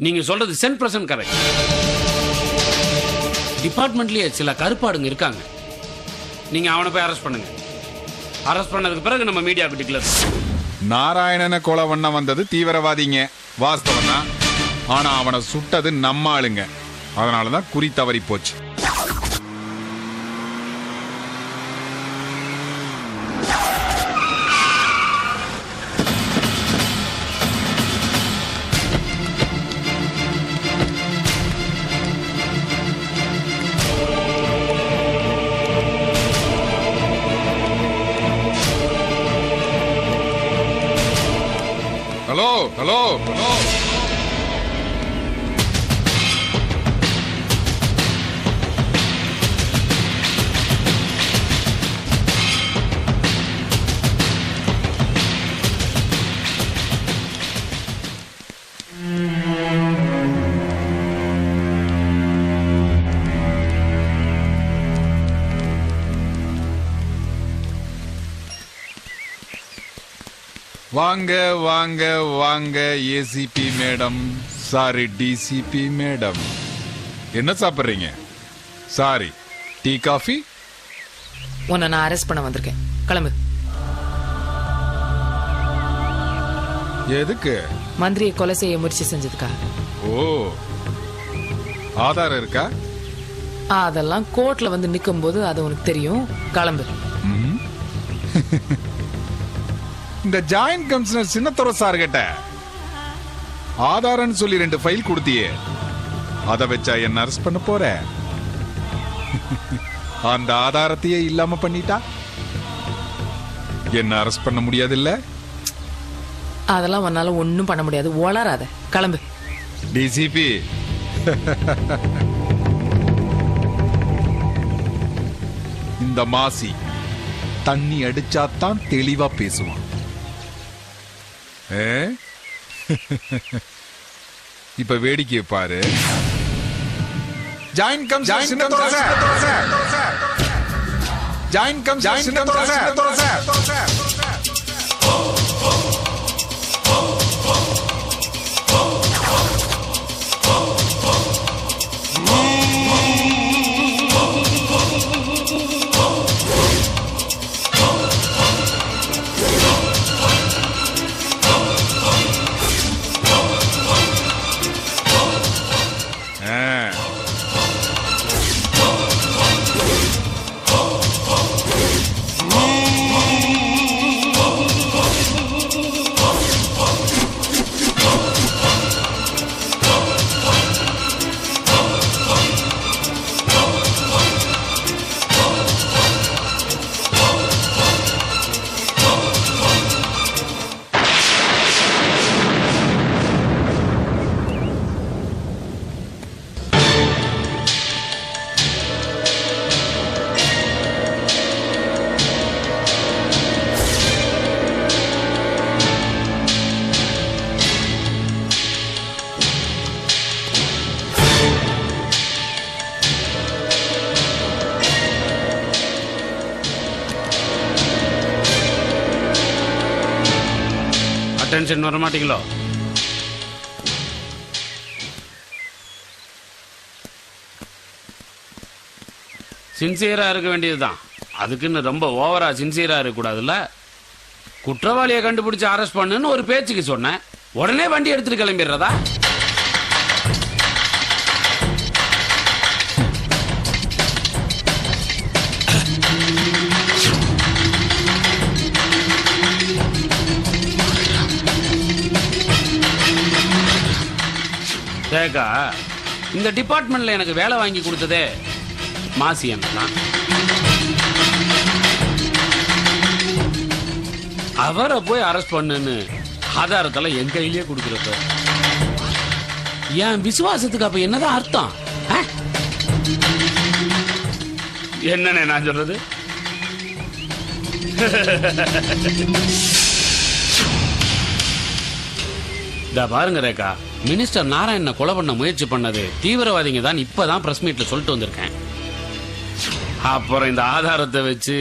நீங்க சொல்றது 100% கரெக்ட். டிபார்ட்மெண்ட்லயே சில கருப்பாடுங்க இருக்காங்க. நீங்க அவனை போய் அரெஸ்ட் பண்ணுங்க. அரெஸ்ட் பண்ணதுக்கு பிறகு நம்ம மீடியாவுக்கு டிக்ளேர். நாராயணனை கொலை பண்ண வந்தது தீவிரவாதிங்க, வாஸ்தவம் தான். ஆனா அவனை சுட்டது நம்ம ஆளுங்க. அதனாலதான் குறி தவறி போச்சு. ஹலோ ஹலோ ஹலோ, வாங்க வாங்க வாங்க ACP madam, sorry DCP madam. என்ன சாப்பிடுறீங்க? Sorry, tea coffee? உன்னை நான் அரெஸ்ட் பண்ண வந்திருக்கேன், கிளம்பு. எதுக்கு? மந்திரியை கொலை செய்ய முயற்சி செஞ்சதுக்கா. ஓ, ஆதாரம் இருக்கா? அதெல்லாம் கோர்ட்ல வந்து நிக்கும் போது அது உனக்கு தெரியும், கிளம்பு. இந்த ஜாயிண்ட் கமிஷனர் சின்னத்துறை சார் கிட்ட ஆதாரம்னு சொல்லி 2 ஃபைல் கொடுத்தியே, அத வச்சா என்ன அரெஸ்ட் பண்ண போற? அந்த ஆதாரத்தையே இல்லாம பண்ணிட்டா என்ன அரெஸ்ட் பண்ண முடியாது இல்ல? அதெல்லாம் உன்னால ஒண்ணும் பண்ண முடியாது, வளராத, கிளம்பு. டிசிபி, இந்த மாசி தண்ணி அடிச்சாதான் தெளிவா பேசுவான். இப்ப வேடிக்கை பாரு. Join come join come join come join come attention வர மாட்டீங்களோ? சின்சியரா இருக்க வேண்டியதுதான். அதுக்குன்னு ரொம்ப ஓவரா சின்சியரா இருக்கக்கூடாதுல்ல. குற்றவாளியை கண்டுபிடிச்சு அரெஸ்ட் பண்ணுன்னு ஒரு பேச்சுக்கு சொன்னேன், உடனே வண்டி எடுத்துட்டு கிளம்பிடுறதா? ரேகா, இந்த டிபார்ட்மெண்ட்ல எனக்கு வேலை வாங்கி கொடுத்ததே மாசி தான். அவரை போய் அரெஸ்ட் பண்ணுன்னு ஆதாரத்தெல்லாம் என் கையிலேயே கொடுக்குறப்ப என் விசுவாசத்துக்கு அப்ப என்னதான் அர்த்தம்? என்னன்னு நான் சொல்றது? பாருங்க ரேகா, மினிஸ்டர் நாராயணனை கொலை பண்ண முயற்சி பண்ணது தீவிரவாதிங்க தான் இப்பதான் பிரஸ் மீட்ல சொல்லிட்டு வந்திருக்கேன். அப்புறம் இந்த ஆதாரத்தை வச்சு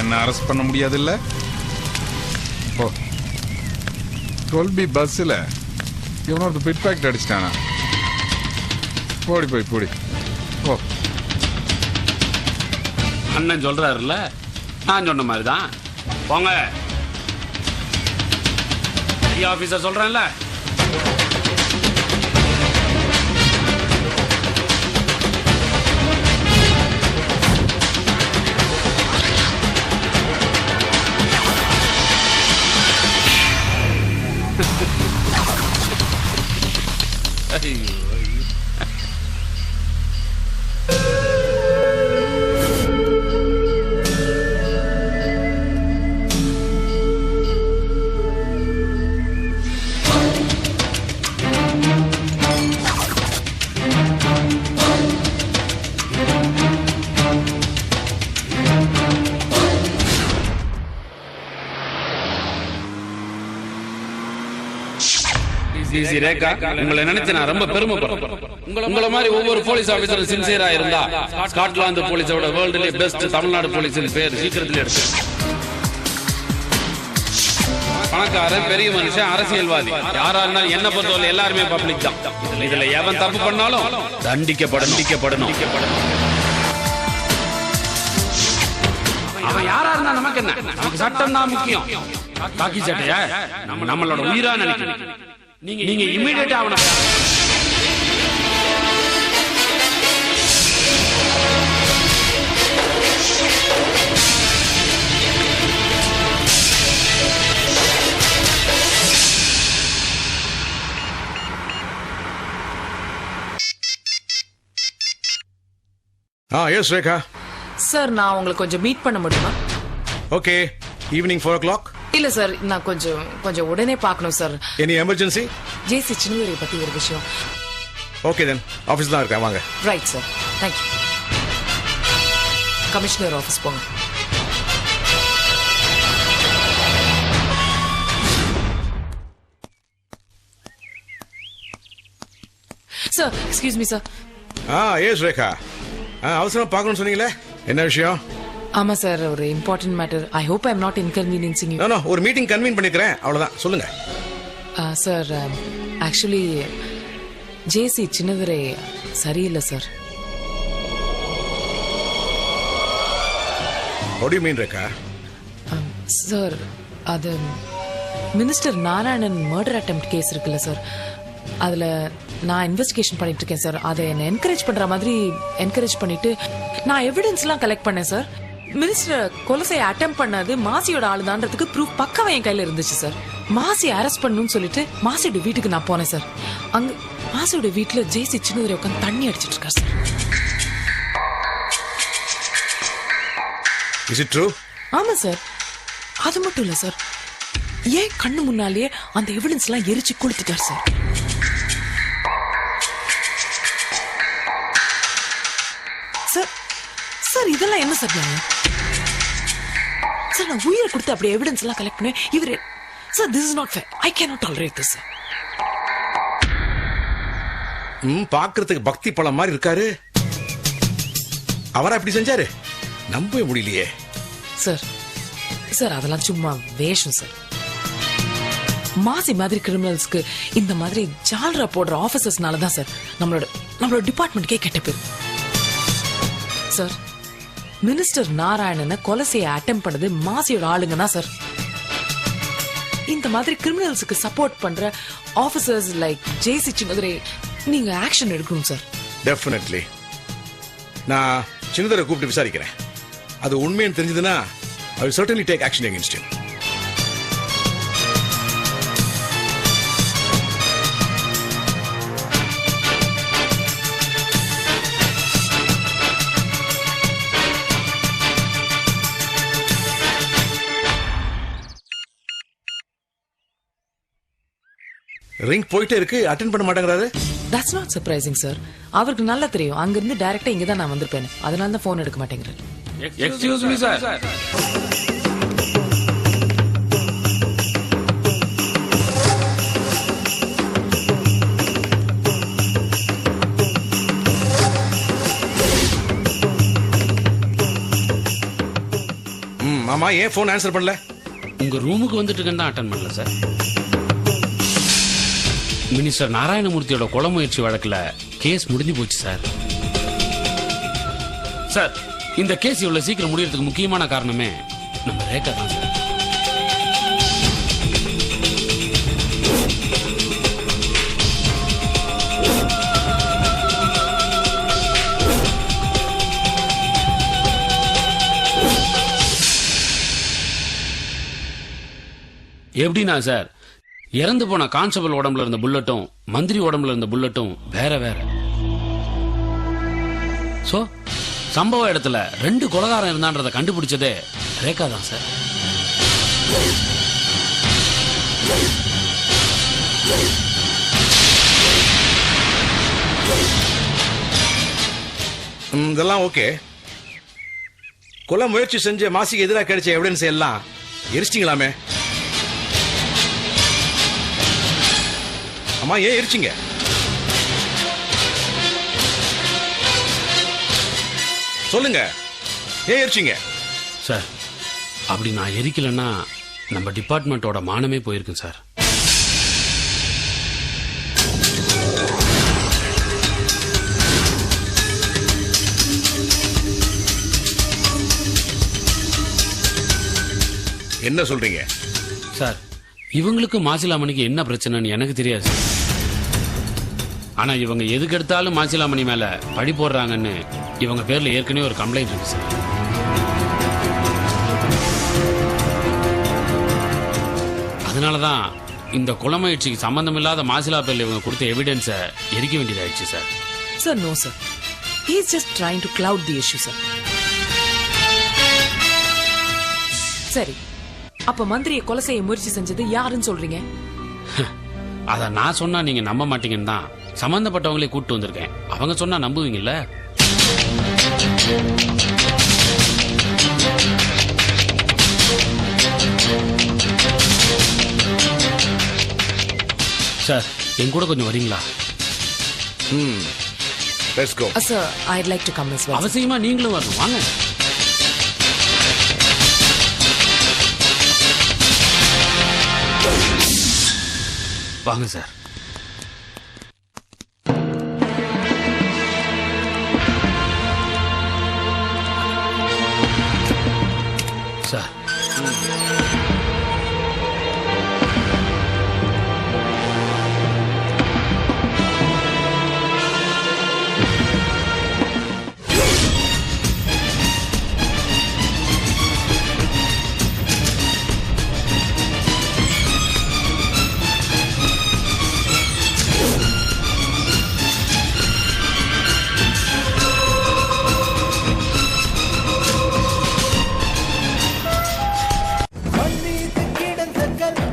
என்ன அரெஸ்ட் பண்ண முடியாது இல்ல? 12B பஸ்ல இவனோட பிட் பேக்கெட் அடிச்சிட்டானா? போடி போய் போடி. ஓ, அண்ணன் சொல்றாருல்ல, நான் சொன்ன மாதிரிதான் போங்க. ஆபீசர் சொல்றேன்ல. ரேகா, உங்களை நினைச்சு நான் ரொம்ப பெருமைப்படுறேன். உங்களை மாதிரி ஒவ்வொரு போலீஸ் ஆபீசரும் சின்சியரா இருந்தா ஸ்காட்லாந்து போலீஸோட வேர்ல்டுலயே பெஸ்ட் தமிழ்நாடு போலீஸின் பேர் சீக்கிரத்தில் எடுத்து. பணக்காரன், பெரிய மனுஷன், அரசியல்வாதி யாரா இருந்தாலும் என்ன பொறுத்தவரை எல்லாருமே பப்ளிக் தான். இதுல எவன் தப்பு பண்ணாலும் தண்டிக்கப்படணும். அவன் யாரா இருந்தா நமக்கு என்ன? நமக்கு சட்டம் தான் முக்கியம். காக்கி சட்டையா நம்மளோட உயிரா நினைக்கணும். நீங்க இமிடியேட்டா அவனை எஸ் ரேகா. சார், நான் உங்களுக்கு கொஞ்சம் மீட் பண்ண முடியுமா? Okay, evening 4 o'clock. இல்ல சார், நான் கொஞ்சம் உடனே பார்க்கணும் sir. Any emergency? JC Chinnadurai பத்தி ஒரு விஷயம். ஓகே தென், ஆபீஸ் தான் இருக்கேன், வாங்க. Right sir, thank you. Commissioner office போங்க. Sir, excuse me sir. Yes Rekha. அவசரமா பார்க்கணும்னு சொன்னீங்களே, என்ன விஷயம்? ஆமா சார், ஒரு important matter. I hope I am not inconveniencing you. No, ஒரு மீட்டிங் கன்வீன் பண்ணிக்கிறேன், அவ்வளவுதான். சொல்லுங்க சார். ஆக்சுவலி ஜேசி சின்னதுரை சரியில்லை sir. What do you mean, Rekha? Sir, அது minister Narayanan murder attempt case இருக்குல்ல சார், அதுல நான் இன்வெஸ்டிகேஷன் பண்ணிட்டு இருக்கேன் சார். அதை என்ன என்கரேஜ் பண்ற மாதிரி என்கரேஜ் பண்ணிட்டு நான் எவிடன்ஸ் எல்லாம் கலெக்ட் பண்ணேன் சார். மினிஸ்டர் கொலை செய்ய அட்டெம்ப்ட் பண்ணது மாசியோட ஆளுதான்றதுக்கு ப்ரூஃப் பக்காவா என் கையில இருந்துச்சு சார். மாசி அரெஸ்ட் பண்ணணும்னு சொல்லிட்டு மாசியோட வீட்டுக்கு நான் போனேன் சார். அங்க மாசியோட வீட்டுல ஜேசி சின்னதுரை உட்காந்து தண்ணி அடிச்சிட்டு இருக்காரு சார். Is it true? ஆமா சார். அது மட்டும் இல்ல சார், ஏன் கண்ணு முன்னாலேயே அந்த எவிடன்ஸ் எல்லாம் எரிச்சு கொளுத்திட்டார் சார். சார் சார் இதெல்லாம் என்ன சார் நியாயம்? சார் நான் உயிரை கொடுத்து அப்படியே எவிடன்ஸ் எல்லாம் கலெக்ட் பண்ணேன். இவரு sir, this is not fair. I cannot tolerate this sir. பாக்குறதுக்கு பக்தி பழம் மாதிரி இருக்காரு. அவரா இப்படி செஞ்சாரு? நம்பவே முடியலையே. சார் சார் அதெல்லாம் சும்மா வேஷம் சார். மாசி மாதிரி கிரிமினல்ஸ்க்கு இந்த மாதிரி ஜால்ரா போடுற ஆபீசர்ஸ்னால தான் சார் நம்மளோட டிபார்ட்மெண்ட்கே கெட்ட பேர். சார், மினிஸ்டர் நாராயணனை கொலை செய்ய அட்டெம்ப்ட் பண்ணது மாசியோட ஆளுங்க தான் சார். இந்த மாதிரி கிரிமினல்ஸுக்கு சப்போர்ட் பண்ற ஆபீசர்ஸ் லைக் ஜேசி சின்னதுரை நீங்க ஆக்ஷன் எடுக்கணும் சார். டெஃபினெட்லி. நான் சின்னதரை கூப்பிட்டு விசாரிக்கிறேன். அது உண்மைன்னு தெரிஞ்சதுன்னா I will certainly take action against him. Ring போயிட்டே இருக்கு, அட்டென்ட் பண்ண மாட்டேங்கிறாரு. That's not surprising sir. அவருக்கு நல்லா தெரியும் அங்கிருந்து டைரக்டா இங்க தான் நான் வந்திருப்பேன். அதனால தான் போன் எடுக்க மாட்டேங்கிறாரு. Excuse me sir. மாமா ஏன் போன் ஆன்சர் பண்ணல? உங்க ரூமுக்கு வந்துட்டு தான் அட்டன் பண்ணல சார். மினிஸ்டர் நாராயணமூர்த்தியோட கொலை முயற்சி வழக்குல கேஸ் முடிஞ்சு போச்சு சார். சார், இந்த கேஸ் இவ்வளவு சீக்கிரம் முடியறதுக்கு முக்கியமான காரணமே நம்ம ரேகா தான் சார். எப்படின்னா சார், இறந்து போன கான்ஸ்டபிள் உடம்புல இருந்த புல்லட்டும் மந்திரி உடம்புல இருந்த புல்லட்டும் வேற வேற. சோ சம்பவ இடத்துல 2 கொலைகாரம் இருந்தான்றத கண்டுபிடிச்சதே ரேகா தான் சார். இதெல்லாம் ஓகே. கொலை முயற்சி செஞ்ச மாசிக்கு எதிராக கிடைச்ச எவிடன்ஸ் எல்லாம் எரிச்சிங்களாமே. அம்மா ஏன் எரிச்சிங்க? சொல்லுங்க, ஏன் எரிச்சிங்க? சார், அப்படி நான் எரிக்கலன்னா நம்ம டிபார்ட்மெண்டோட மானமே போயிருக்கு சார். என்ன சொல்றீங்க? சார், இவங்களுக்கு மாசிலாமணிக்கு என்ன பிரச்சனைன்னு எனக்கு தெரியாது சார். ஆனா இவங்க எதுக்கு எடுத்தாலும் மாசிலாமணி மேல பழி போடுறாங்கன்னு இவங்க பேர்ல ஏற்கனவே ஒரு கம்ப்ளைண்ட் இருக்கு சார். அதனாலதான் இந்த கொலை முயற்சிக்கு சம்பந்தம் இல்லாத மாசிலா பேர்ல இவங்க கொடுத்த எவிடன்ஸை எரிக்க வேண்டியதாயிடுச்சு sir. Sir, no sir. He is just trying to cloud the issue, sir. சரி, அப்ப மந்திரியை கொலை செய்ய முயற்சி செஞ்சது யாருன்னு சொல்றீங்க? அத நான் சொன்னா நீங்க நம்ப மாட்டீங்கன்னு தான் சம்பந்தப்பட்டவங்களே கூப்பிட்டு வந்திருக்கேன். அவங்க சொன்னா நம்புவீங்கல்ல? சார், என் கூட கொஞ்சம் வரீங்களா? Let's go. Sir, I'd like to come as well. அவசியமா நீங்களும் வரணும். வாங்க. வாங்க சார். சார், கண்கள்